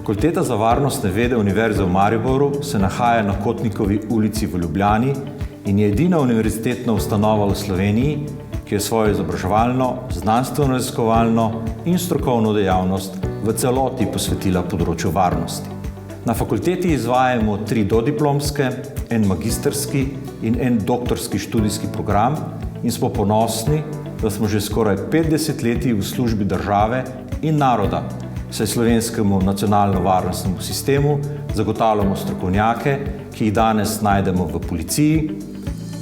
Fakulteta za varnostne vede Univerze v Mariboru se nahaja na Kotnikovi ulici v Ljubljani in je edina univerzitetna ustanova v Sloveniji, ki je svojo izobraževalno, znanstveno-raziskovalno in strokovno dejavnost v celoti posvetila področju varnosti. Na fakulteti izvajamo 3 dodiplomske, en magistrski in en doktorski študijski program in smo ponosni, da smo že skoraj 50 let v službi države in naroda, saj slovenskemu nacionalno-varnostnemu sistemu zagotavljamo strokovnjake, ki jih danes najdemo v policiji,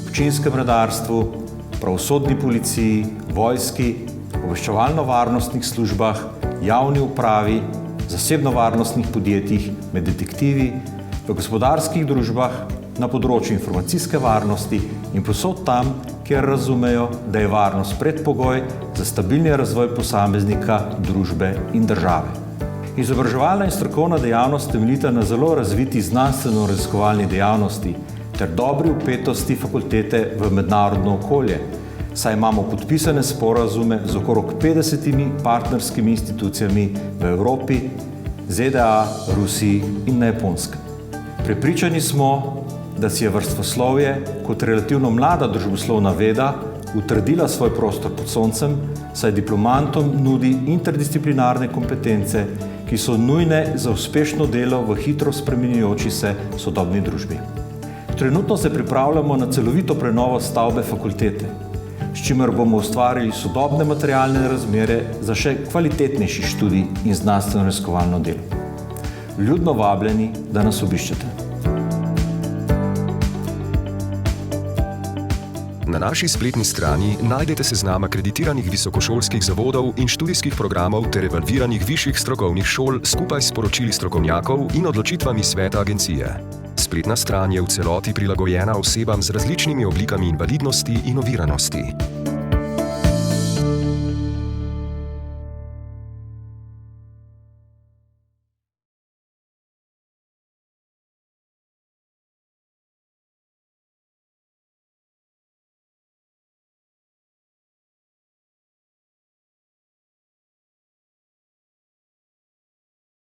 občinskem redarstvu, pravosodni policiji, vojski, obveščevalno-varnostnih službah, javni upravi, zasebno-varnostnih podjetjih, med detektivi, v gospodarskih družbah, na področju informacijske varnosti in povsod tam, kjer razumejo, da je varnost predpogoj za stabilni razvoj posameznika, družbe in države. Izobraževalna in strokovna dejavnost temeljita na zelo razviti znanstveno-raziskovalni dejavnosti ter dobri vpetosti fakultete v mednarodno okolje, saj imamo podpisane sporazume z okrog 50 partnerskimi institucijami v Evropi, ZDA, Rusiji in na Japonskem. Prepričani smo, da si je vrstoslovje kot relativno mlada družboslovna veda utrdila svoj prostor pod soncem, saj diplomantom nudi interdisciplinarne kompetence, ki so nujne za uspešno delo v hitro spreminjajoči se sodobni družbi. Trenutno se pripravljamo na celovito prenovo stavbe fakultete, s čimer bomo ustvarili sodobne materialne razmere za še kvalitetnejši študij in znanstveno-raziskovalno delo. Vljudno vabljeni, da nas obiščete. Na naši spletni strani najdete seznam akreditiranih visokošolskih zavodov in študijskih programov ter evalviranih višjih strokovnih šol skupaj s poročili strokovnjakov in odločitvami sveta agencije. Spletna stran je v celoti prilagojena osebam z različnimi oblikami invalidnosti in oviranosti.